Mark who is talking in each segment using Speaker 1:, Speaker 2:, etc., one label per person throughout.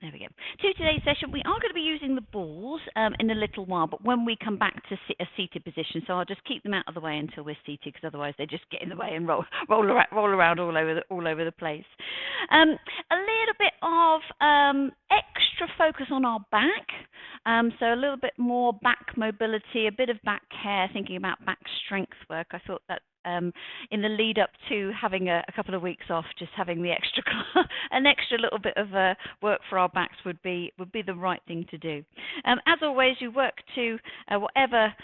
Speaker 1: There we go. To today's session, we are going to be using the balls in a little while, but when we come back to a seated position, so I'll just keep them out of the way until we're seated, because otherwise they just get in the way and roll around all over the place. A little bit of extra focus on our back, so a little bit more back mobility, a bit of back care, thinking about back strength work. I thought that in the lead up to having a couple of weeks off, just having the extra an extra little bit of work for our backs would be the right thing to do. As always, you work to whatever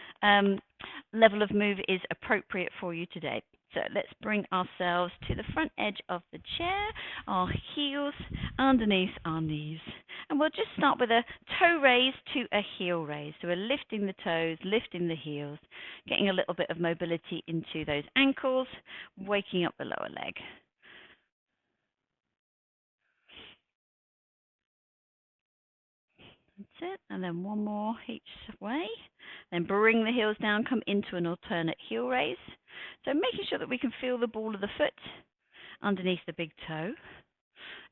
Speaker 1: level of move is appropriate for you today. So let's bring ourselves to the front edge of the chair, our heels underneath our knees. And we'll just start with a toe raise to a heel raise. So we're lifting the toes, lifting the heels, getting a little bit of mobility into those ankles, waking up the lower leg. That's it. And then one more each way. Then bring the heels down, come into an alternate heel raise. So making sure that we can feel the ball of the foot underneath the big toe.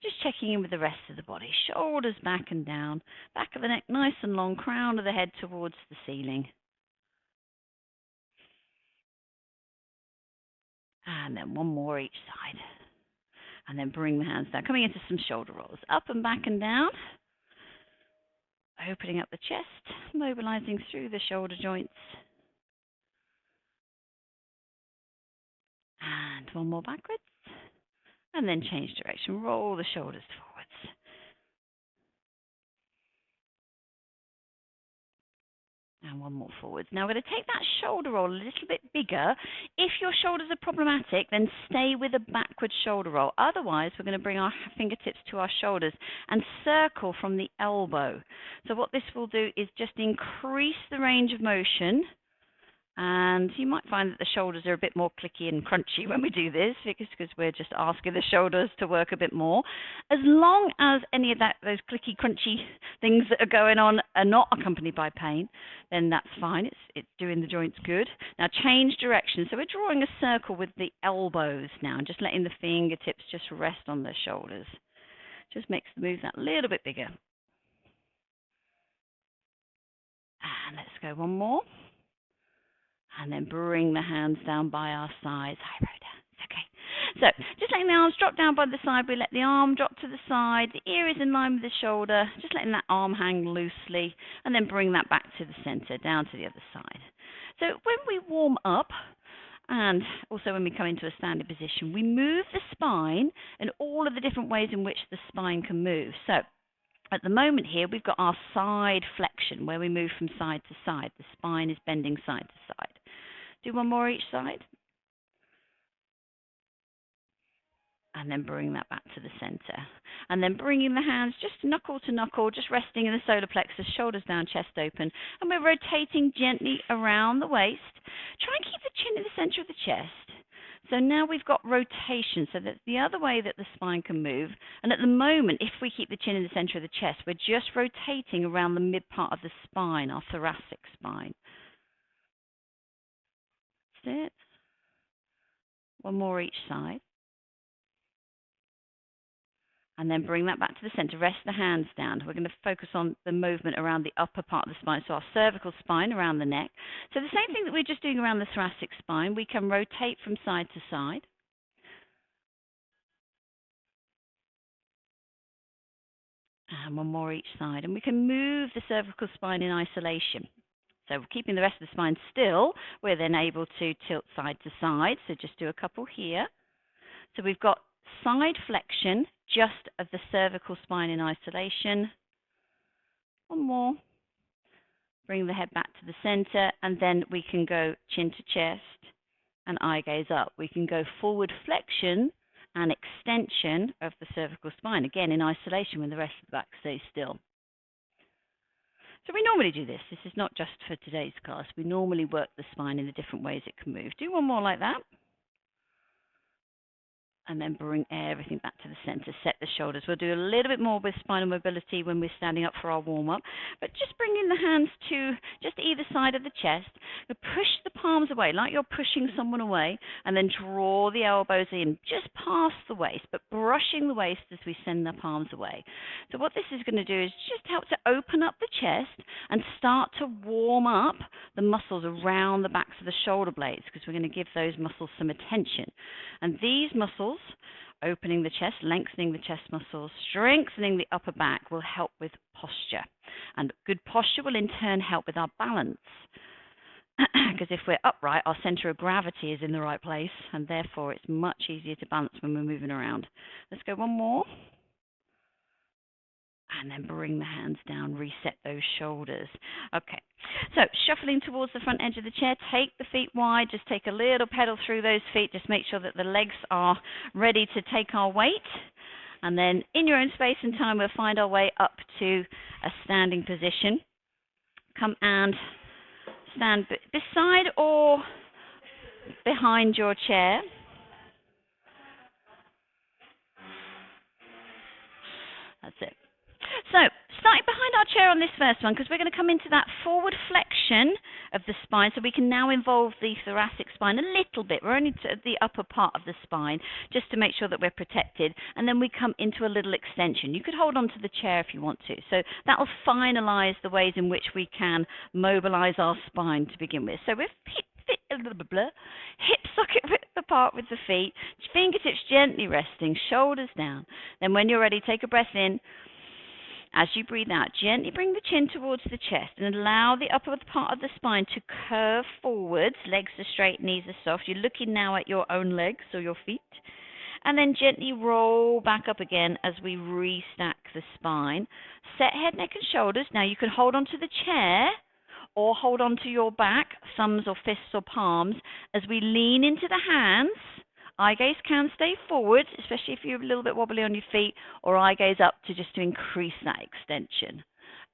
Speaker 1: Just checking in with the rest of the body. Shoulders back and down. Back of the neck nice and long. Crown of the head towards the ceiling. And then one more each side. And then bring the hands down. Coming into some shoulder rolls. Up and back and down. Opening up the chest. Mobilizing through the shoulder joints. And one more backwards. And then change direction. Roll the shoulders forwards. And one more forwards. Now we're going to take that shoulder roll a little bit bigger. If your shoulders are problematic, then stay with a backward shoulder roll. Otherwise, we're going to bring our fingertips to our shoulders and circle from the elbow. So what this will do is just increase the range of motion. And you might find that the shoulders are a bit more clicky and crunchy when we do this, because we're just asking the shoulders to work a bit more. As long as any of those clicky, crunchy things that are going on are not accompanied by pain, then that's fine. It's doing the joints good. Now change direction. So we're drawing a circle with the elbows now, and just letting the fingertips just rest on the shoulders. Just makes the move that little bit bigger. And let's go one more. And then bring the hands down by our sides. Hi, Rhoda. It's okay. So just letting the arms drop down by the side. We let the arm drop to the side. The ear is in line with the shoulder. Just letting that arm hang loosely. And then bring that back to the center, down to the other side. So when we warm up, and also when we come into a standing position, we move the spine and all of the different ways in which the spine can move. So at the moment here, we've got our side flexion, where we move from side to side. The spine is bending side to side. Do one more each side. And then bring that back to the center. And then bringing the hands just knuckle to knuckle, just resting in the solar plexus, shoulders down, chest open. And we're rotating gently around the waist. Try and keep the chin in the center of the chest. So now we've got rotation, so that's the other way that the spine can move. And at the moment, if we keep the chin in the center of the chest, we're just rotating around the mid part of the spine, our thoracic spine. That's it. One more each side. And then bring that back to the center. Rest the hands down. We're going to focus on the movement around the upper part of the spine, so our cervical spine around the neck. So the same thing that we're just doing around the thoracic spine, we can rotate from side to side. And one more each side. And we can move the cervical spine in isolation. So keeping the rest of the spine still, we're then able to tilt side to side. So just do a couple here. So we've got side flexion just of the cervical spine in isolation. One more. Bring the head back to the center, and then we can go chin to chest and eye gaze up. We can go forward flexion and extension of the cervical spine, again in isolation when the rest of the back stays still. So we normally do this. This is not just for today's class. We normally work the spine in the different ways it can move. Do one more like that. and then bring everything back to the center. Set the shoulders. We'll do a little bit more with spinal mobility when we're standing up for our warm-up, but just bringing the hands to just either side of the chest. Push the palms away like you're pushing someone away, and then draw the elbows in just past the waist, but brushing the waist as we send the palms away. So what this is going to do is just help to open up the chest and start to warm up the muscles around the backs of the shoulder blades, because we're going to give those muscles some attention. And these muscles, opening the chest, lengthening the chest muscles, strengthening the upper back, will help with posture. And good posture will in turn help with our balance. Because if we're upright, our center of gravity is in the right place, and therefore it's much easier to balance when we're moving around. Let's go one more. And then bring the hands down, reset those shoulders. Okay, so shuffling towards the front edge of the chair, take the feet wide, just take a little pedal through those feet, just make sure that the legs are ready to take our weight. And then in your own space and time, we'll find our way up to a standing position. Come and stand beside or behind your chair. That's it. So, starting behind our chair on this first one, because we're going to come into that forward flexion of the spine, so we can now involve the thoracic spine a little bit. We're only to the upper part of the spine, just to make sure that we're protected, and then we come into a little extension. You could hold on to the chair if you want to. So that will finalize the ways in which we can mobilize our spine to begin with. So with hip socket width apart with the feet, fingertips gently resting, shoulders down. Then when you're ready, take a breath in. As you breathe out, gently bring the chin towards the chest and allow the upper part of the spine to curve forwards. Legs are straight, knees are soft. You're looking now at your own legs or your feet. And then gently roll back up again as we restack the spine. Set head, neck and shoulders. Now you can hold onto the chair or hold onto your back, thumbs or fists or palms, as we lean into the hands. Eye gaze can stay forward, especially if you're a little bit wobbly on your feet, or eye gaze up to increase that extension.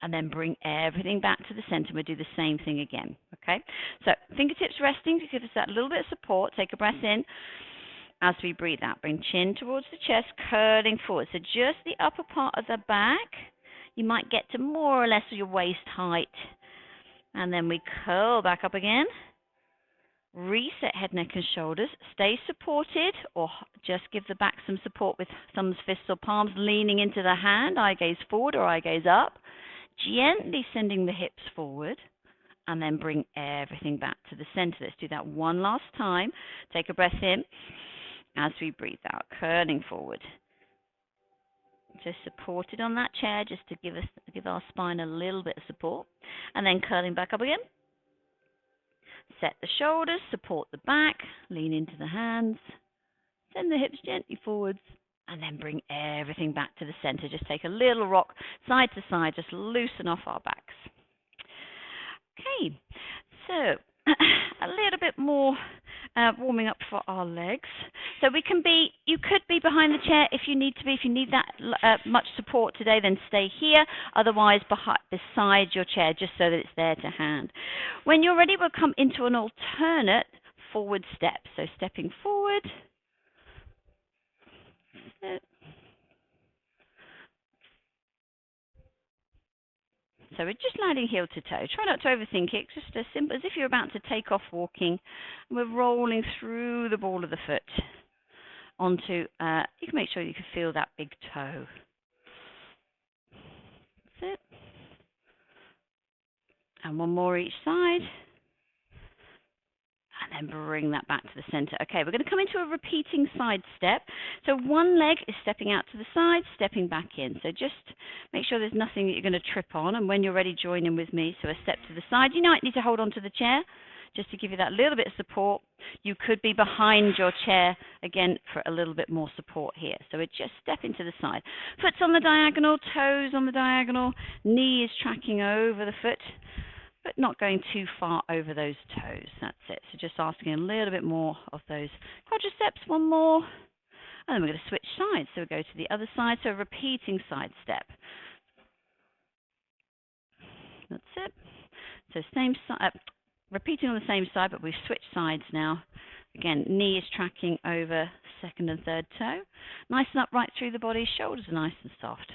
Speaker 1: And then bring everything back to the center. We'll do the same thing again, okay? So fingertips resting to give us that little bit of support. Take a breath in. As we breathe out, bring chin towards the chest, curling forward. So just the upper part of the back. You might get to more or less your waist height. And then we curl back up again. Reset head, neck and shoulders. Stay supported, or just give the back some support with thumbs, fists or palms, leaning into the hand. Eye gaze forward or eye gaze up. Gently sending the hips forward. And then bring everything back to the center. Let's do that one last time. Take a breath in. As we breathe out, curling forward. Just supported on that chair, just to give our spine a little bit of support. And then curling back up again. Set the shoulders, support the back, lean into the hands, send the hips gently forwards, and then bring everything back to the center. Just take a little rock side to side, just loosen off our backs. Okay, so a little bit more warming up for our legs. So you could be behind the chair if you need to be. If you need that much support today, then stay here. Otherwise, beside your chair, just so that it's there to hand. When you're ready, we'll come into an alternate forward step. So stepping forward. So we're just sliding heel to toe. Try not to overthink it. Just as simple as if you're about to take off walking. We're rolling through the ball of the foot onto, you can make sure you can feel that big toe. That's it. And one more each side. And then bring that back to the center. Okay, we're going to come into a repeating side step. So one leg is stepping out to the side, stepping back in. So just make sure there's nothing that you're going to trip on. And when you're ready, join in with me. So a step to the side. You might need to hold on to the chair just to give you that little bit of support. You could be behind your chair, again, for a little bit more support here. So we're just stepping to the side. Foot's on the diagonal, toes on the diagonal, knee is tracking over the foot, but not going too far over those toes. That's it. So just asking a little bit more of those quadriceps. One more. And then we're going to switch sides. So we go to the other side. So a repeating side step. That's it. So same side, repeating on the same side, but we've switched sides now. Again, knee is tracking over second and third toe. Nice and upright through the body, shoulders are nice and soft.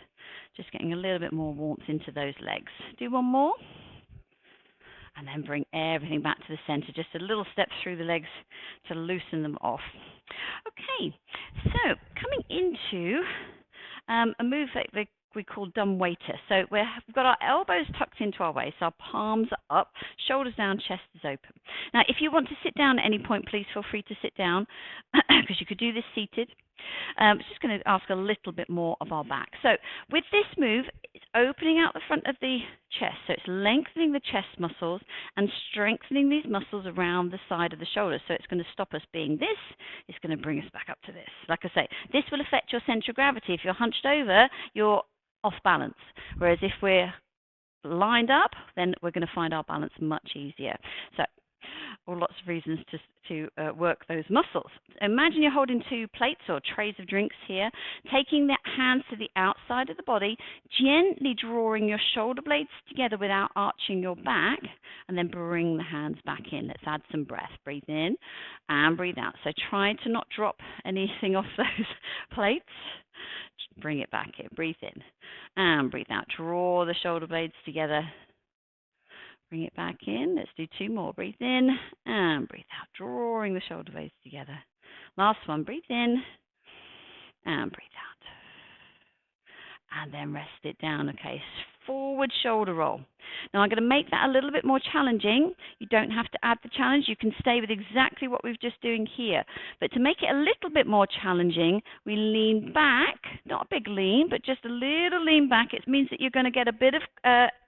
Speaker 1: Just getting a little bit more warmth into those legs. Do one more. And then bring everything back to the center. Just a little step through the legs to loosen them off. Okay, so coming into a move that we call dumb waiter. So we've got our elbows tucked into our waist, our palms are up, shoulders down, chest is open. Now, if you want to sit down at any point, please feel free to sit down, because you could do this seated. I'm just going to ask a little bit more of our back. So with this move, it's opening out the front of the chest. So it's lengthening the chest muscles and strengthening these muscles around the side of the shoulders. So it's going to stop us being this. It's going to bring us back up to this. Like I say, this will affect your center of gravity. If you're hunched over, you're off balance. Whereas if we're lined up, then we're going to find our balance much easier. So, or lots of reasons to work those muscles. Imagine you're holding two plates or trays of drinks here, taking the hands to the outside of the body, gently drawing your shoulder blades together without arching your back, and then bring the hands back in. Let's add some breath. Breathe in and breathe out. So try to not drop anything off those plates. Just bring it back in. Breathe in and breathe out. Draw the shoulder blades together. Bring it back in. Let's do two more. Breathe in and breathe out, drawing the shoulder blades together. Last one. Breathe in and breathe out. And then rest it down. Okay, forward shoulder roll. Now I'm going to make that a little bit more challenging. You don't have to add the challenge. You can stay with exactly what we've just doing here. But to make it a little bit more challenging, we lean back, not a big lean, but just a little lean back. It means that you're going to get a bit of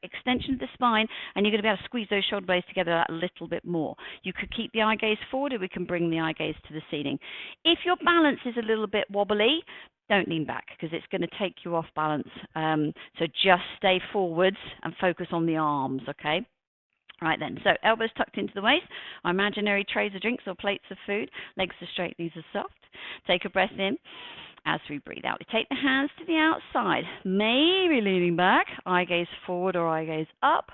Speaker 1: extension of the spine, and you're going to be able to squeeze those shoulder blades together a little bit more. You could keep the eye gaze forward, or we can bring the eye gaze to the ceiling. If your balance is a little bit wobbly, don't lean back, because it's going to take you off balance. So just stay forwards and focus on the arms, okay? Right then, so elbows tucked into the waist, our imaginary trays of drinks or plates of food, legs are straight, knees are soft. Take a breath in as we breathe out. We take the hands to the outside, maybe leaning back, eye gaze forward or eye gaze up,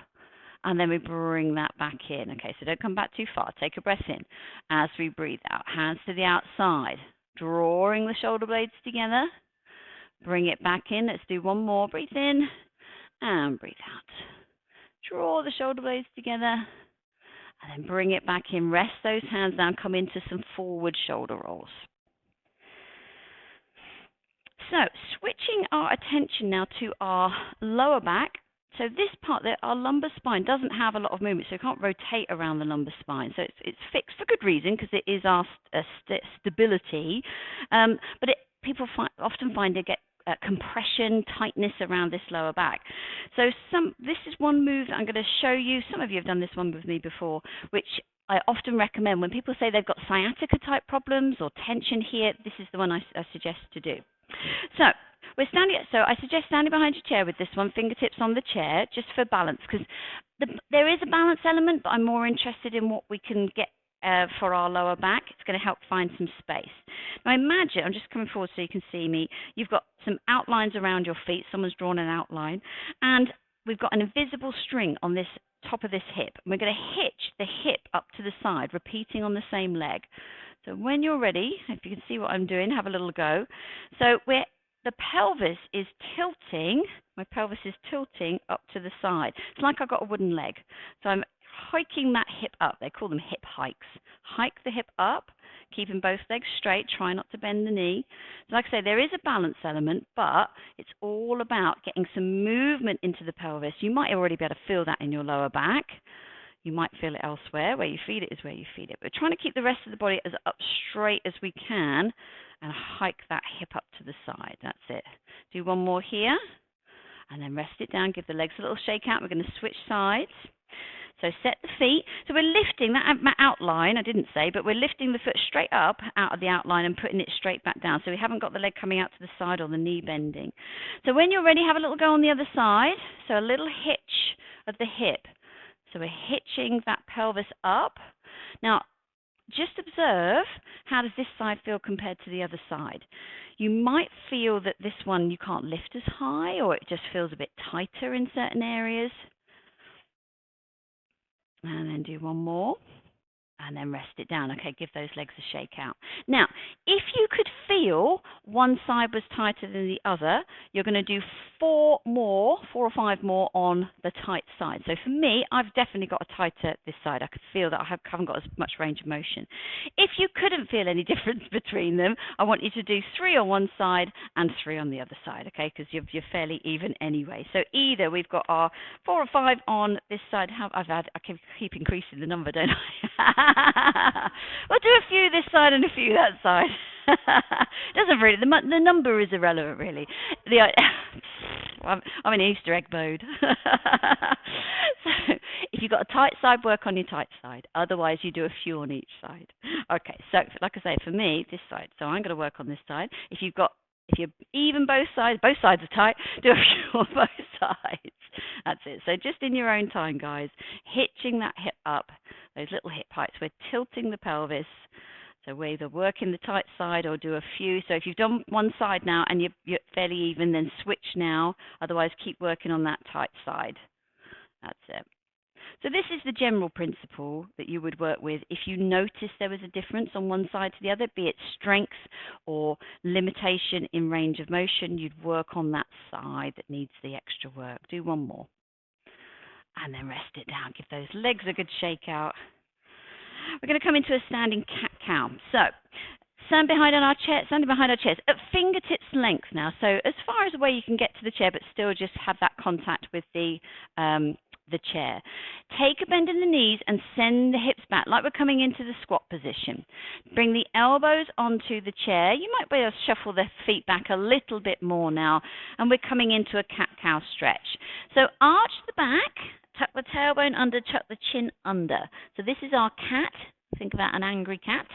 Speaker 1: and then we bring that back in. Okay, so don't come back too far. Take a breath in as we breathe out. Hands to the outside, drawing the shoulder blades together. Bring it back in. Let's do one more. Breathe in and breathe out. Draw the shoulder blades together and then bring it back in. Rest those hands down. Come into some forward shoulder rolls. So switching our attention now to our lower back. So this part there, our lumbar spine doesn't have a lot of movement, so you can't rotate around the lumbar spine. So it's fixed for good reason, because it is our stability. But people often find they get compression, tightness around this lower back. So this is one move that I'm going to show you. Some of you have done this one with me before, which I often recommend when people say they've got sciatica type problems or tension here. This is the one I suggest to do. So I suggest standing behind your chair with this one, fingertips on the chair, just for balance, because there is a balance element, but I'm more interested in what we can get for our lower back. It's going to help find some space. Now imagine, I'm just coming forward so you can see me, you've got some outlines around your feet, someone's drawn an outline, and we've got an invisible string on this top of this hip, and we're going to hitch the hip up to the side, repeating on the same leg. So when you're ready, if you can see what I'm doing, have a little go. So the pelvis is tilting, my pelvis is tilting up to the side. It's like I've got a wooden leg. So I'm hiking that hip up. They call them hip hikes. Hike the hip up, keeping both legs straight, try not to bend the knee. So like I say, there is a balance element, but it's all about getting some movement into the pelvis. You might already be able to feel that in your lower back. You might feel it elsewhere. Where you feel it is where you feel it. We're trying to keep the rest of the body as up straight as we can and hike that hip up to the side. That's it. Do one more here and then rest it down. Give the legs a little shake out. We're going to switch sides. So set the feet. So we're lifting that outline, I didn't say, but we're lifting the foot straight up out of the outline and putting it straight back down. So we haven't got the leg coming out to the side or the knee bending. So when you're ready, have a little go on the other side. So a little hitch of the hip. So we're hitching that pelvis up. Now, just observe, how does this side feel compared to the other side? You might feel that this one you can't lift as high, or it just feels a bit tighter in certain areas. And then do one more. and then rest it down. Okay, give those legs a shake out. Now, if you could feel one side was tighter than the other, you're going to do 4 or 5 more on the tight side. So for me, I've definitely got a tighter this side. I could feel that I haven't got as much range of motion. If you couldn't feel any difference between them, I want you to do 3 on one side and 3 on the other side, okay, because you're fairly even anyway. So either we've got our 4 or 5 on this side. I keep increasing the number, don't I? We'll do a few this side and a few that side. Doesn't really. The number is irrelevant, really. I'm in Easter egg mode. So if you've got a tight side, work on your tight side. Otherwise, you do a few on each side. Okay. So like I say, for me, this side. So I'm going to work on this side. If you're even both sides are tight, do a few on both sides. That's it. So just in your own time, guys, hitching that hip up, those little hip heights. We're tilting the pelvis. So we're either working the tight side or do a few. So if you've done one side now and you're fairly even, then switch now. Otherwise, keep working on that tight side. That's it. So this is the general principle that you would work with if you notice there was a difference on one side to the other, be it strength or limitation in range of motion. You'd work on that side that needs the extra work. Do one more. And then rest it down. Give those legs a good shake out. We're going to come into a standing cat-cow. So standing behind our chairs at fingertips length now. So as far as away you can get to the chair, but still just have that contact with the chair. Take a bend in the knees and send the hips back like we're coming into the squat position. Bring the elbows onto the chair. You might be able to shuffle the feet back a little bit more now, and we're coming into a cat-cow stretch. So arch the back, tuck the tailbone under, tuck the chin under. So this is our cat. Think about an angry cat.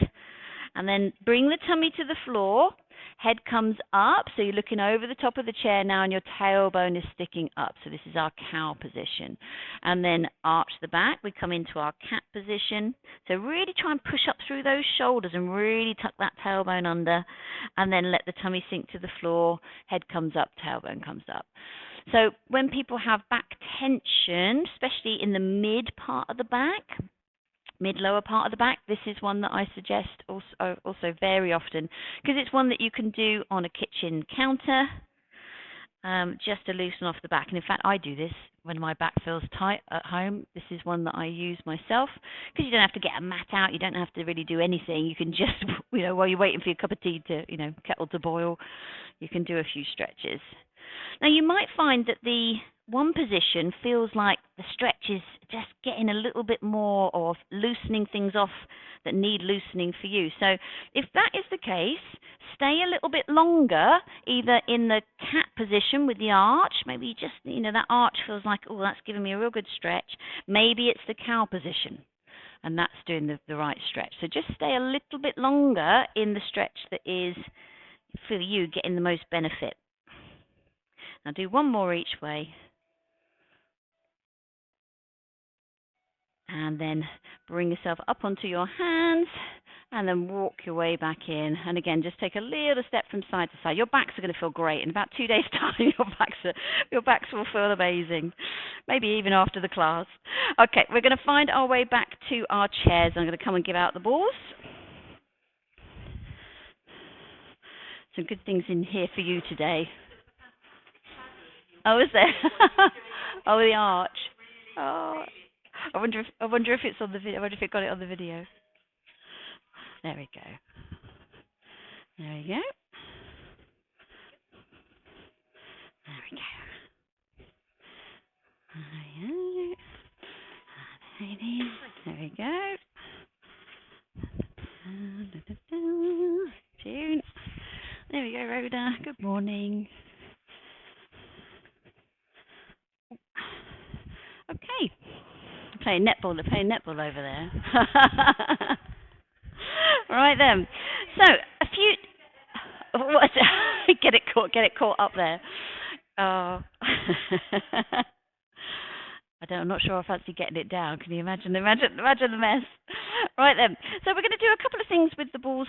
Speaker 1: And then bring the tummy to the floor. Head comes up, so you're looking over the top of the chair now, and your tailbone is sticking up. So this is our cow position. And then arch the back. We come into our cat position. So really try and push up through those shoulders and really tuck that tailbone under. And then let the tummy sink to the floor. Head comes up, tailbone comes up. So when people have back tension, especially in the mid part of the back, mid-lower part of the back, this is one that I suggest also very often, because it's one that you can do on a kitchen counter just to loosen off the back. And in fact, I do this when my back feels tight at home. This is one that I use myself, because you don't have to get a mat out. You don't have to really do anything. You can just, while you're waiting for your cup of tea to, kettle to boil, you can do a few stretches. Now, you might find that the one position feels like the stretch is just getting a little bit more, or loosening things off that need loosening for you. So if that is the case, stay a little bit longer, either in the cat position with the arch. Maybe you just, that arch feels like, oh, that's giving me a real good stretch. Maybe it's the cow position, and that's doing the right stretch. So just stay a little bit longer in the stretch that is, for you, getting the most benefit. Now do one more each way. And then bring yourself up onto your hands and then walk your way back in. And again, just take a little step from side to side. Your backs are going to feel great. In about 2 days' time, your backs will feel amazing. Maybe even after the class. Okay, we're going to find our way back to our chairs. I'm going to come and give out the balls. Some good things in here for you today. Oh, is there? Oh, the arch. Oh, I wonder if it's on the video. I wonder if it got it on the video. There we go. There we go. There we go. There we go. Tune. There we go, Rhoda. Good morning. Okay. They're playing netball over there. Right then. So a few. Get it caught up there. I'm not sure I fancy getting it down. Can you imagine the mess? Right then. So we're going to do a couple of things with the balls.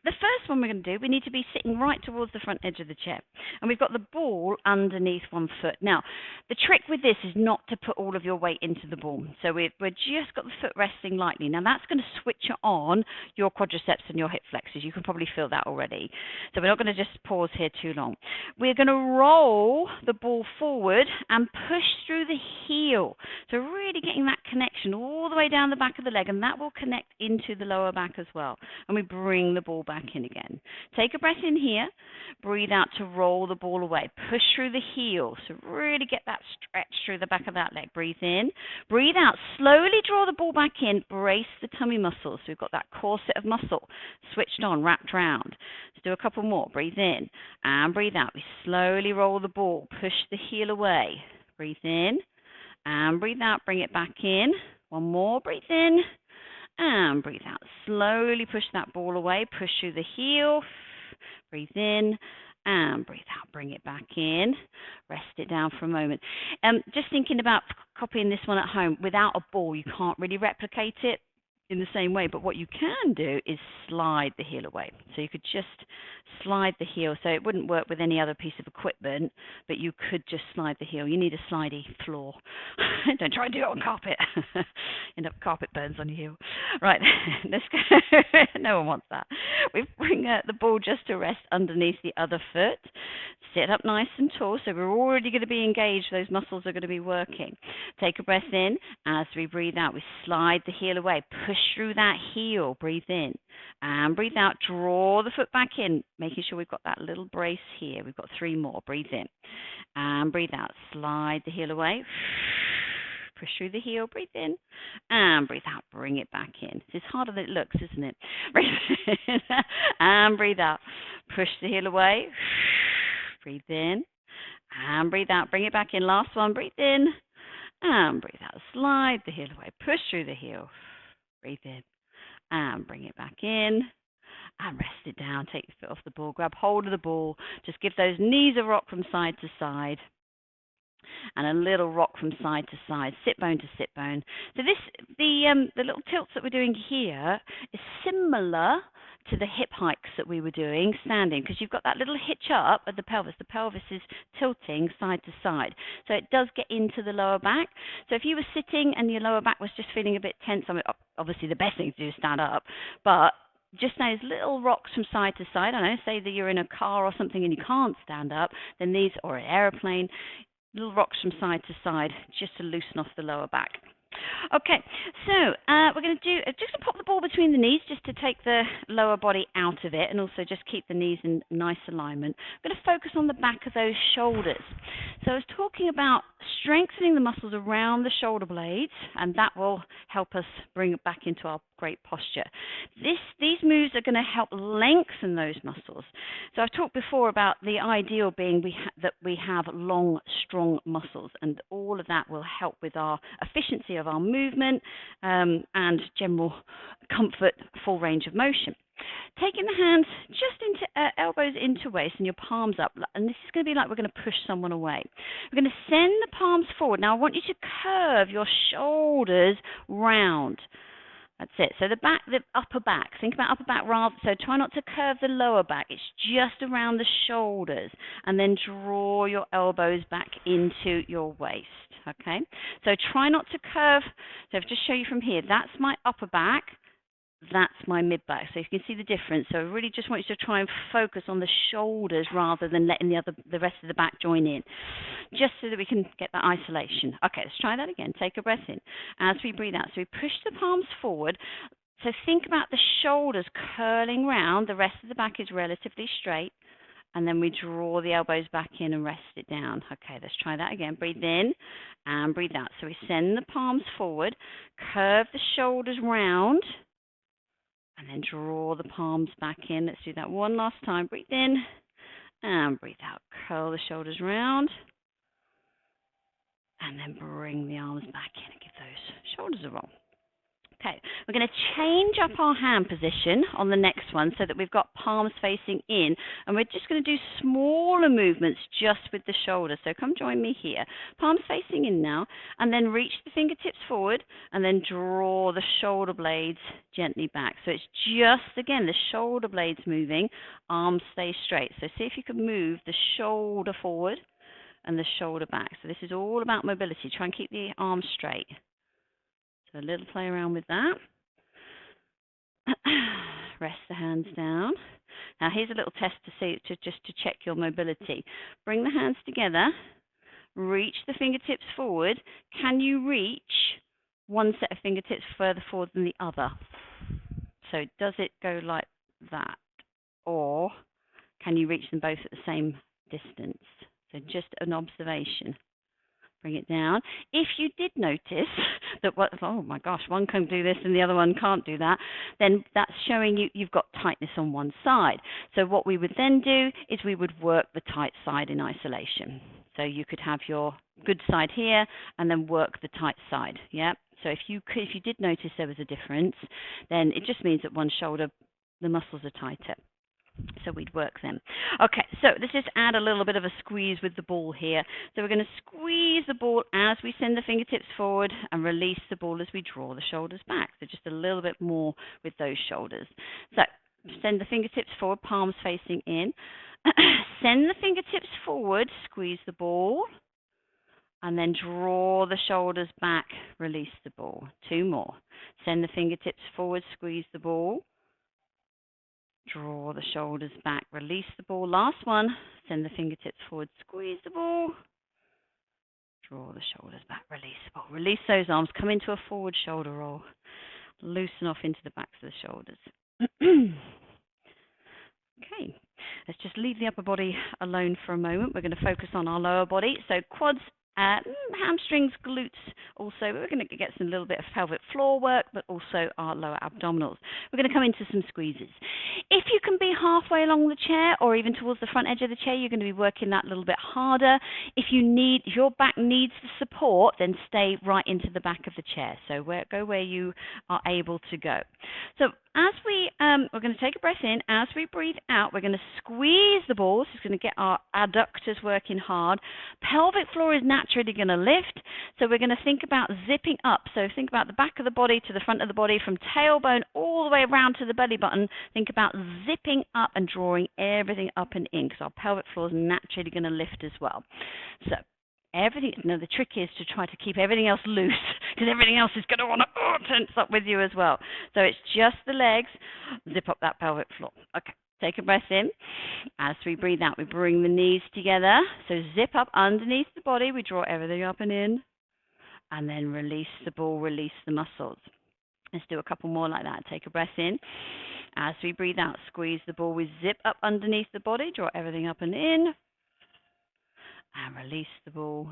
Speaker 1: the first one we're going to do, we need to be sitting right towards the front edge of the chair. And we've got the ball underneath one foot. Now, the trick with this is not to put all of your weight into the ball. So we've just got the foot resting lightly. Now, that's going to switch on your quadriceps and your hip flexors. You can probably feel that already. So we're not going to just pause here too long. We're going to roll the ball forward and push through the heel. So really getting that connection all the way down the back of the leg, and that will connect into the lower back as well. And we bring the ball back in again. Take a breath in here. Breathe out to roll the ball away. Push through the heel. So really get that stretch through the back of that leg. Breathe in. Breathe out. Slowly draw the ball back in. Brace the tummy muscles. So we've got that corset of muscle switched on, wrapped round. Let's do a couple more. Breathe in and breathe out. We slowly roll the ball. Push the heel away. Breathe in and breathe out. Bring it back in. One more. Breathe in. And breathe out. Slowly push that ball away. Push through the heel. Breathe in and breathe out. Bring it back in. Rest it down for a moment. Just thinking about copying this one at home. Without a ball, you can't really replicate it in the same way, but what you can do is slide the heel away. So you could just slide the heel. So it wouldn't work with any other piece of equipment, but you could just slide the heel. You need a slidey floor. Don't try and do it on carpet. End up carpet burns on your heel. Right, let's go. No one wants that. We bring the ball just to rest underneath the other foot. Sit up nice and tall. So we're already going to be engaged. Those muscles are going to be working. Take a breath in. As we breathe out, we slide the heel away. Push through that heel. Breathe in and breathe out. Draw the foot back in, making sure we've got that little brace here. We've got 3 more. Breathe in and breathe out. Slide the heel away. Push through the heel. Breathe in and breathe out. Bring it back in. It's harder than it looks, isn't it? Breathe in and breathe out. Push the heel away. Breathe in and breathe out. Bring it back in. Last one. Breathe in and breathe out. Slide the heel away. Push through the heel. Breathe in and bring it back in and rest it down. Take your foot off the ball. Grab hold of the ball. Just give those knees a rock from side to side and a little rock from side to side, sit bone to sit bone. So the little tilts that we're doing here is similar to the hip hikes that we were doing standing, because you've got that little hitch up at the pelvis. The pelvis is tilting side to side, so it does get into the lower back. So if you were sitting and your lower back was just feeling a bit tense, I mean, obviously the best thing to do is stand up, but just those little rocks from side to side. I know, say that you're in a car or something and you can't stand up, then these, or an aeroplane, little rocks from side to side just to loosen off the lower back. Okay, so we're going to do, just to pop the ball between the knees just to take the lower body out of it and also just keep the knees in nice alignment. I'm going to focus on the back of those shoulders. So I was talking about strengthening the muscles around the shoulder blades, and that will help us bring it back into our great posture. These moves are going to help lengthen those muscles. So I've talked before about the ideal being that we have long, strong muscles, and all of that will help with our efficiency of our movement and general comfort, full range of motion. Taking the hands just into elbows into waist and your palms up, and this is going to be like we're going to push someone away. We're going to send the palms forward. Now I want you to curve your shoulders round. That's it. So the upper back. Think about upper back rather. So try not to curve the lower back. It's just around the shoulders, and then draw your elbows back into your waist. Okay. So try not to curve. So I'll just show you from here. That's my upper back. That's my mid back. So you can see the difference. So I really just want you to try and focus on the shoulders rather than letting the rest of the back join in, just so that we can get that isolation. Okay, let's try that again. Take a breath in as we breathe out. So we push the palms forward. So think about the shoulders curling round. The rest of the back is relatively straight. And then we draw the elbows back in and rest it down. Okay, let's try that again. Breathe in and breathe out. So we send the palms forward, curve the shoulders round, and then draw the palms back in. Let's do that one last time. Breathe in and breathe out. Curl the shoulders round. And then bring the arms back in and give those shoulders a roll. Okay, we're going to change up our hand position on the next one so that we've got palms facing in, and we're just going to do smaller movements just with the shoulders. So come join me here. Palms facing in now, and then reach the fingertips forward, and then draw the shoulder blades gently back. So it's just, again, the shoulder blades moving, arms stay straight. So see if you can move the shoulder forward and the shoulder back. So this is all about mobility. Try and keep the arms straight. So a little play around with that. Rest the hands down. Now here's a little test to see, just to check your mobility. Bring the hands together. Reach the fingertips forward. Can you reach one set of fingertips further forward than the other? So does it go like that? Or can you reach them both at the same distance? So just an observation. Bring it down. If you did notice that, oh my gosh, one can do this and the other one can't do that, then that's showing you've got tightness on one side. So what we would then do is we would work the tight side in isolation. So you could have your good side here and then work the tight side. Yeah. So if you did notice there was a difference, then it just means that one shoulder, the muscles are tighter. So we'd work them. Okay, so let's just add a little bit of a squeeze with the ball here. So we're going to squeeze the ball as we send the fingertips forward and release the ball as we draw the shoulders back. So just a little bit more with those shoulders. So send the fingertips forward, palms facing in. Send the fingertips forward, squeeze the ball, and then draw the shoulders back, release the ball. Two more. Send the fingertips forward, squeeze the ball. Draw the shoulders back, release the ball. Last one, send the fingertips forward, squeeze the ball. Draw the shoulders back, release the ball. Release those arms, come into a forward shoulder roll. Loosen off into the backs of the shoulders. Okay, let's just leave the upper body alone for a moment. We're going to focus on our lower body. So quads, hamstrings, glutes also. We're going to get some little bit of pelvic floor work, but also our lower abdominals. We're going to come into some squeezes. If you can be halfway along the chair or even towards the front edge of the chair, you're going to be working that a little bit harder. If your back needs the support, then stay right into the back of the chair. So go where you are able to go. So as we're going to take a breath in. As we breathe out, we're going to squeeze the balls. It's going to get our adductors working hard. Pelvic floor is naturally going to lift. So we're going to think about zipping up. So think about the back of the body to the front of the body, from tailbone all the way around to the belly button. Think about zipping up and drawing everything up and in, because our pelvic floor is naturally going to lift as well. So everything, the trick is to try to keep everything else loose, because everything else is going to want to tense up with you as well. So it's just the legs, zip up that pelvic floor. Okay, take a breath in. As we breathe out, we bring the knees together. So zip up underneath the body, we draw everything up and in, and then release the ball, release the muscles. Let's do a couple more like that. Take a breath in. As we breathe out, squeeze the ball, we zip up underneath the body, draw everything up and in, and release the ball.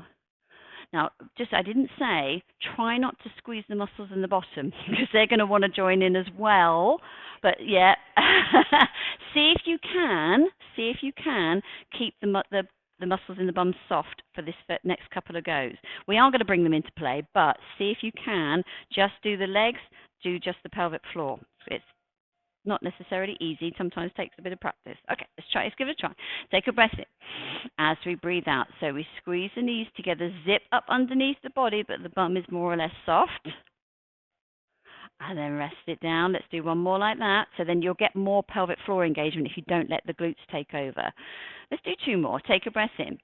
Speaker 1: Now, I didn't say, try not to squeeze the muscles in the bottom, because they're going to want to join in as well. But yeah, see if you can keep the muscles in the bum soft for this next couple of goes. We are going to bring them into play, but see if you can just do the legs, do just the pelvic floor. It's not necessarily easy. Sometimes takes a bit of practice. Okay, let's give it a try. Take a breath in. As we breathe out, so we squeeze the knees together, zip up underneath the body, but the bum is more or less soft. And then rest it down. Let's do one more like that. So then you'll get more pelvic floor engagement if you don't let the glutes take over. Let's do two more. Take a breath in.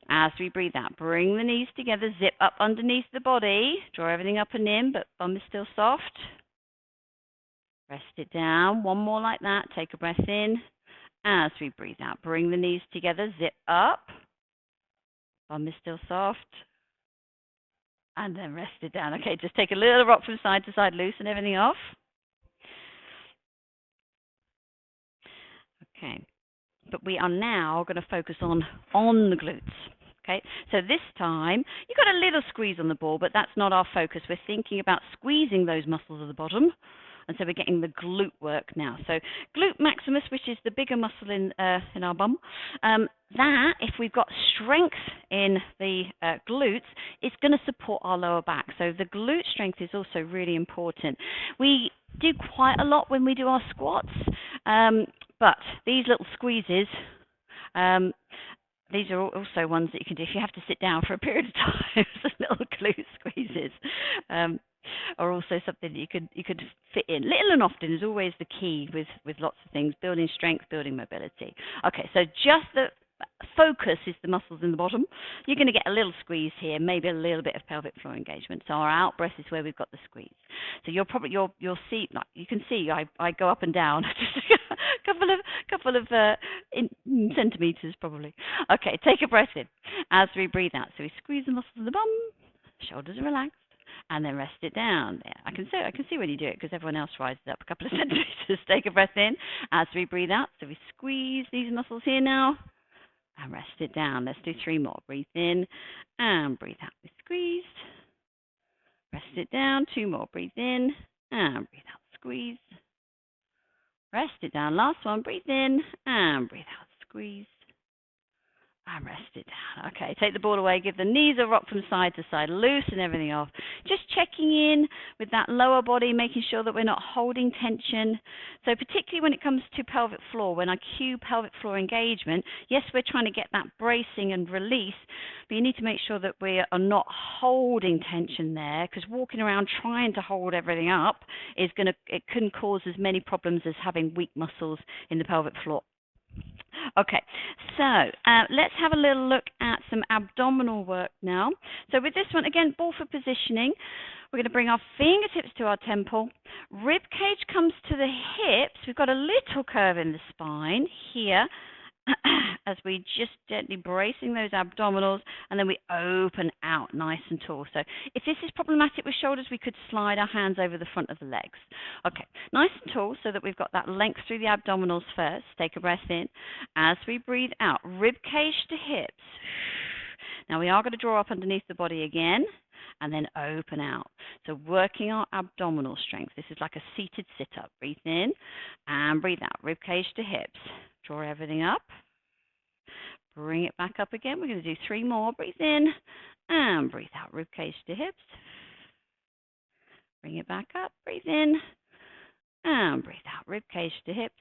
Speaker 1: As we breathe out, bring the knees together, zip up underneath the body, draw everything up and in, but bum is still soft. Rest it down. One more like that. Take a breath in. As we breathe out, bring the knees together, zip up. Bum is still soft. And then rest it down. Okay, just take a little rock from side to side, loosen everything off. Okay, but we are now going to focus on the glutes. Okay, so this time, you've got a little squeeze on the ball, but that's not our focus. We're thinking about squeezing those muscles at the bottom. And so we're getting the glute work now. So glute maximus, which is the bigger muscle in our bum, that, if we've got strength in the glutes, it's going to support our lower back. So the glute strength is also really important. We do quite a lot when we do our squats, but these little squeezes, these are also ones that you can do if you have to sit down for a period of time. So little glute squeezes are also something that you could fit in. Little and often is always the key with lots of things, building strength, building mobility. Okay, so just the focus is the muscles in the bottom. You're going to get a little squeeze here, maybe a little bit of pelvic floor engagement. So our out breath is where we've got the squeeze. So you'll see, like you can see, I go up and down just a couple of centimeters probably. Okay, take a breath in as we breathe out. So we squeeze the muscles in the bum, shoulders are relaxed, and then rest it down. There, I can see when you do it because everyone else rises up a couple of centimeters. Take a breath in as we breathe out. So we squeeze these muscles here now. And rest it down. Let's do 3 more. Breathe in and breathe out. We squeeze. Rest it down. 2 more. Breathe in and breathe out. Squeeze. Rest it down. Last one. Breathe in and breathe out. Squeeze. And rest it down. Okay, take the ball away. Give the knees a rock from side to side. Loosen everything off. Just checking in with that lower body, making sure that we're not holding tension. So particularly when it comes to pelvic floor, when I cue pelvic floor engagement, yes, we're trying to get that bracing and release, but you need to make sure that we are not holding tension there, because walking around trying to hold everything up it can cause as many problems as having weak muscles in the pelvic floor. Okay, so let's have a little look at some abdominal work now. So with this one, again, ball for positioning. We're going to bring our fingertips to our temple. Rib cage comes to the hips. We've got a little curve in the spine here as we just gently bracing those abdominals, and then we open out nice and tall. So if this is problematic with shoulders, we could slide our hands over the front of the legs. Okay, nice and tall so that we've got that length through the abdominals first. Take a breath in. As we breathe out, rib cage to hips. Now we are going to draw up underneath the body again and then open out. So working our abdominal strength. This is like a seated sit-up. Breathe in and breathe out. Rib cage to hips. Draw everything up. Bring it back up again. We're going to do 3 more. Breathe in and breathe out. Rib cage to hips. Bring it back up. Breathe in and breathe out. Rib cage to hips.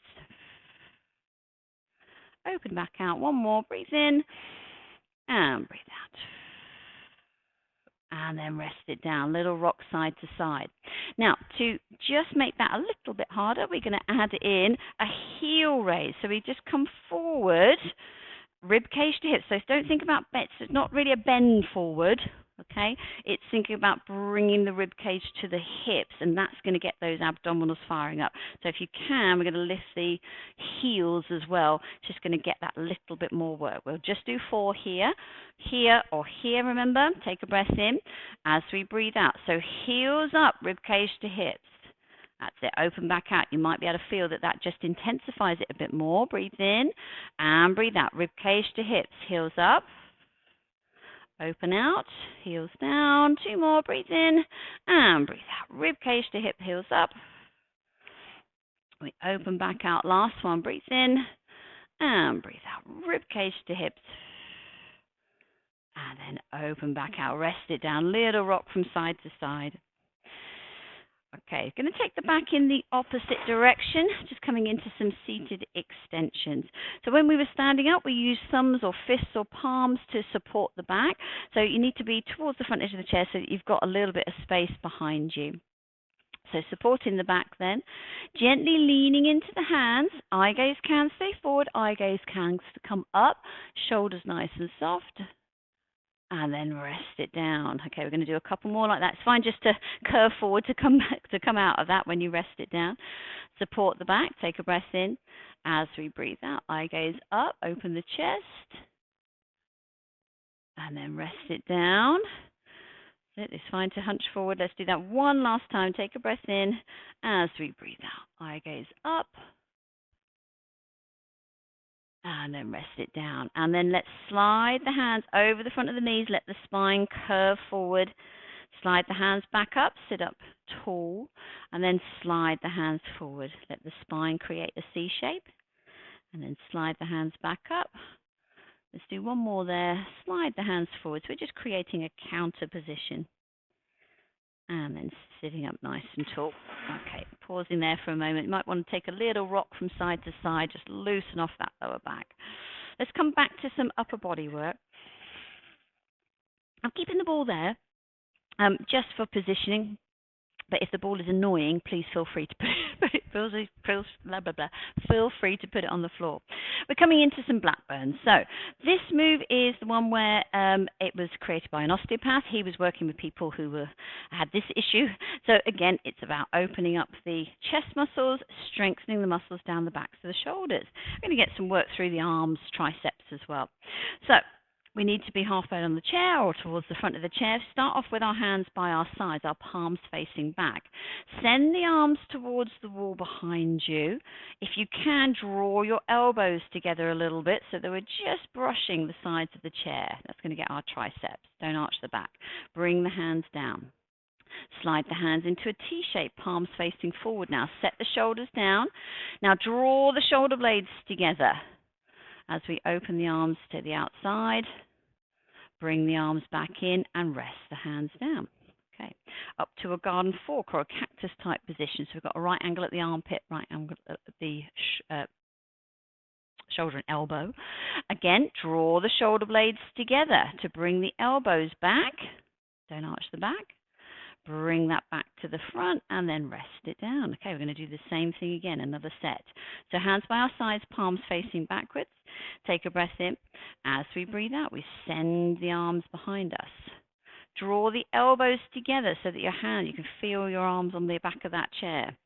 Speaker 1: Open back out. 1 more. Breathe in and breathe out. And then rest it down. Little rock side to side. Now, to just make that a little bit harder, we're going to add in a heel raise. So we just come forward, rib cage to hips. So don't think about bends. It's not really a bend forward, okay? It's thinking about bringing the rib cage to the hips, and that's going to get those abdominals firing up. So if you can, we're going to lift the heels as well. Just going to get that little bit more work. We'll just do 4 here, here, or here, remember. Take a breath in as we breathe out. So heels up, rib cage to hips. That's it. Open back out. You might be able to feel that that just intensifies it a bit more. Breathe in and breathe out. Rib cage to hips. Heels up. Open out. Heels down. 2 more. Breathe in and breathe out. Rib cage to hip. Heels up. We open back out. Last one. Breathe in and breathe out. Rib cage to hips. And then open back out. Rest it down. Little rock from side to side. Okay, going to take the back in the opposite direction, just coming into some seated extensions. So when we were standing up, we used thumbs or fists or palms to support the back. So you need to be towards the front edge of the chair so that you've got a little bit of space behind you. So supporting the back then, gently leaning into the hands. Eye gaze can stay forward, eye gaze can come up, shoulders nice and soft. And then rest it down. Okay, we're going to do a couple more like that. It's fine just to curve forward to come out of that when you rest it down. Support the back. Take a breath in as we breathe out. Eye gaze up. Open the chest. And then rest it down. It's fine to hunch forward. Let's do that one last time. Take a breath in as we breathe out. Eye gaze up. And then rest it down. And then let's slide the hands over the front of the knees. Let the spine curve forward. Slide the hands back up. Sit up tall. And then slide the hands forward. Let the spine create a C shape. And then slide the hands back up. Let's do one more there. Slide the hands forward. So we're just creating a counter position. And then sitting up nice and tall. Okay, pausing there for a moment. You might want to take a little rock from side to side, just loosen off that lower back. Let's come back to some upper body work. I'm keeping the ball there just for positioning. But if the ball is annoying, please feel free to feel free to put it on the floor. We're coming into some Blackburns. So this move is the one where it was created by an osteopath. He was working with people who had this issue. So again, it's about opening up the chest muscles, strengthening the muscles down the backs of the shoulders. We're going to get some work through the arms, triceps as well. So we need to be halfway on the chair or towards the front of the chair. Start off with our hands by our sides, our palms facing back. Send the arms towards the wall behind you. If you can, draw your elbows together a little bit so that we're just brushing the sides of the chair. That's going to get our triceps. Don't arch the back. Bring the hands down. Slide the hands into a T shape, palms facing forward now. Set the shoulders down. Now draw the shoulder blades together. As we open the arms to the outside, bring the arms back in and rest the hands down. Okay, up to a garden fork or a cactus type position. So we've got a right angle at the armpit, right angle at the shoulder and elbow. Again, draw the shoulder blades together to bring the elbows back. Don't arch the back. Bring that back to the front and then rest it down. Okay, we're going to do the same thing again, another set. So hands by our sides, palms facing backwards. Take a breath in. As we breathe out, we send the arms behind us. Draw the elbows together so that you can feel your arms on the back of that chair.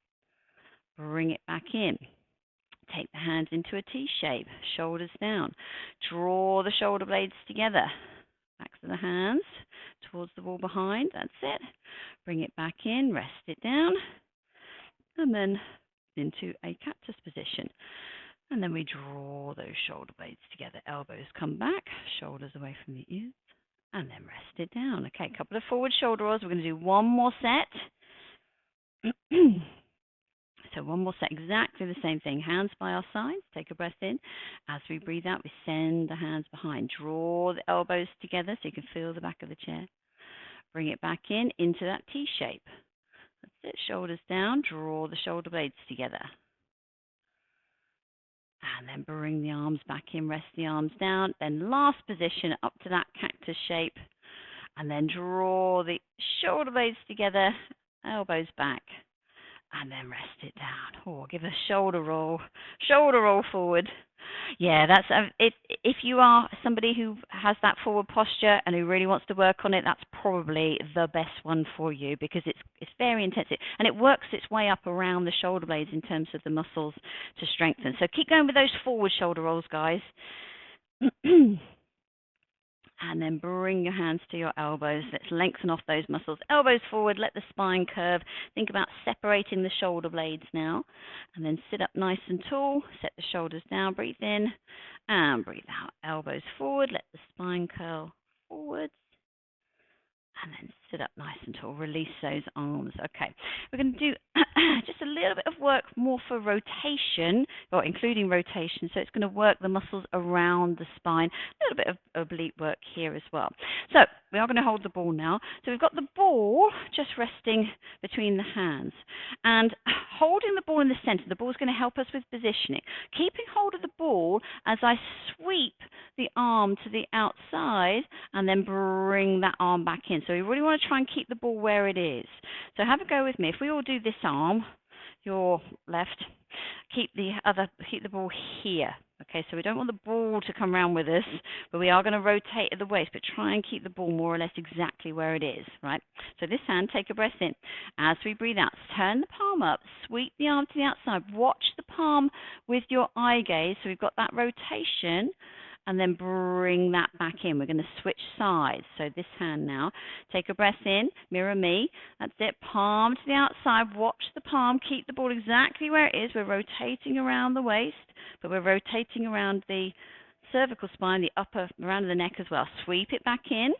Speaker 1: Bring it back in. Take the hands into a T shape, shoulders down. Draw the shoulder blades together. Backs of the hands towards the wall behind. That's it. Bring it back in, rest it down, and then into a cactus position. And then we draw those shoulder blades together. Elbows come back, shoulders away from the ears, and then rest it down. Okay, a couple of forward shoulder rolls. We're going to do one more set. So one more set, exactly the same thing. Hands by our sides, take a breath in. As we breathe out, we send the hands behind. Draw the elbows together so you can feel the back of the chair. Bring it back in into that T shape. That's it, shoulders down, draw the shoulder blades together. And then bring the arms back in, rest the arms down. Then last position, up to that cactus shape. And then draw the shoulder blades together, elbows back. And then rest it down. Oh, give a shoulder roll forward. Yeah, that's if you are somebody who has that forward posture and who really wants to work on it, that's probably the best one for you because it's very intensive and it works its way up around the shoulder blades in terms of the muscles to strengthen. So keep going with those forward shoulder rolls, guys. And then bring your hands to your elbows. Let's lengthen off those muscles. Elbows forward, let the spine curve. Think about separating the shoulder blades now. And then sit up nice and tall. Set the shoulders down, breathe in and breathe out. Elbows forward, let the spine curl forwards. And then sit up nice and tall. Release those arms. Okay, we're going to do just a little bit of work more for rotation, or including rotation. So it's going to work the muscles around the spine. A little bit of oblique work here as well. So we are going to hold the ball now. So we've got the ball just resting between the hands. And holding the ball in the center, the ball is going to help us with positioning. Keeping hold of the ball as I sweep the arm to the outside and then bring that arm back in. So we really want to try and keep the ball where it is. So have a go with me. If we all do this arm, your left, keep the ball here. Okay, so we don't want the ball to come around with us, but we are going to rotate at the waist, but try and keep the ball more or less exactly where it is, right? So this hand, take a breath in. As we breathe out, turn the palm up, sweep the arm to the outside, watch the palm with your eye gaze, so we've got that rotation, and then bring that back in. We're going to switch sides. So this hand now, take a breath in, mirror me. That's it, palm to the outside, watch the palm, keep the ball exactly where it is. We're rotating around the waist, but we're rotating around the cervical spine, the upper, around the neck as well. Sweep it back in.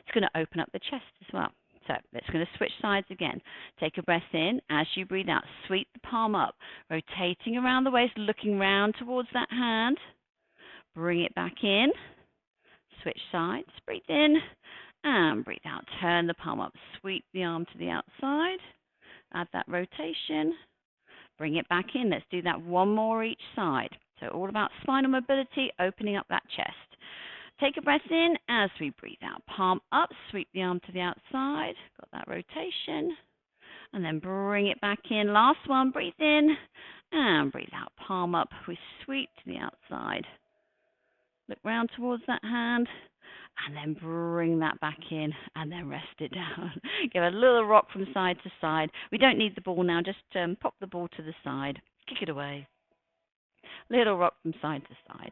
Speaker 1: It's going to open up the chest as well. So it's going to switch sides again. Take a breath in. As you breathe out, sweep the palm up, rotating around the waist, looking round towards that hand. Bring it back in. Switch sides. Breathe in and breathe out. Turn the palm up. Sweep the arm to the outside. Add that rotation. Bring it back in. Let's do that one more each side. So all about spinal mobility, opening up that chest. Take a breath in as we breathe out. Palm up, sweep the arm to the outside. Got that rotation. And then bring it back in. Last one, breathe in and breathe out. Palm up, we sweep to the outside. Look round towards that hand. And then bring that back in and then rest it down. Give a little rock from side to side. We don't need the ball now. Just pop the ball to the side. Kick it away. Little rock from side to side.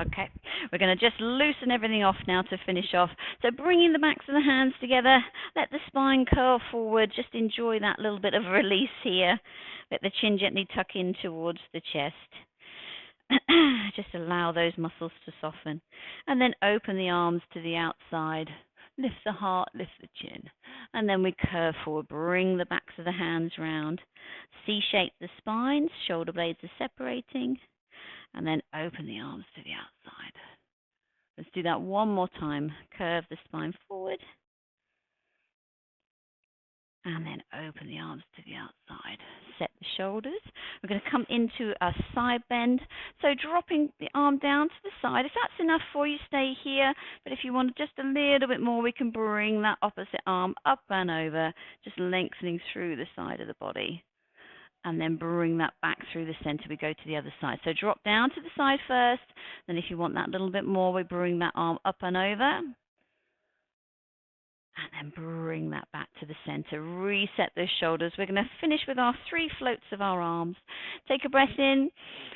Speaker 1: Okay, we're going to just loosen everything off now to finish off. So bringing the backs of the hands together, let the spine curl forward. Just enjoy that little bit of release here. Let the chin gently tuck in towards the chest. Just allow those muscles to soften. And then open the arms to the outside. Lift the heart, lift the chin. And then we curve forward. Bring the backs of the hands round. C-shape the spine. Shoulder blades are separating. And then open the arms to the outside. Let's do that one more time. Curve the spine forward. And then open the arms to the outside. Set the shoulders. We're going to come into a side bend. So dropping the arm down to the side. If that's enough for you, stay here. But if you want just a little bit more, we can bring that opposite arm up and over, just lengthening through the side of the body. And then bring that back through the center. We go to the other side. So drop down to the side first. Then if you want that little bit more, we bring that arm up and over. And then bring that back to the center. Reset those shoulders. We're going to finish with our 3 floats of our arms. Take a breath in.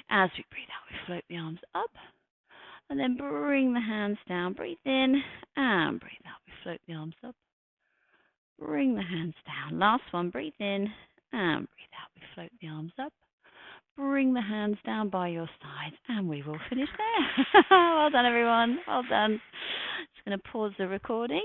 Speaker 1: As we breathe out, we float the arms up. And then bring the hands down. Breathe in and breathe out. We float the arms up. Bring the hands down. Last one. Breathe in and breathe out. We float the arms up. Bring the hands down by your side. And we will finish there. Well done, everyone. Well done. Just going to pause the recording.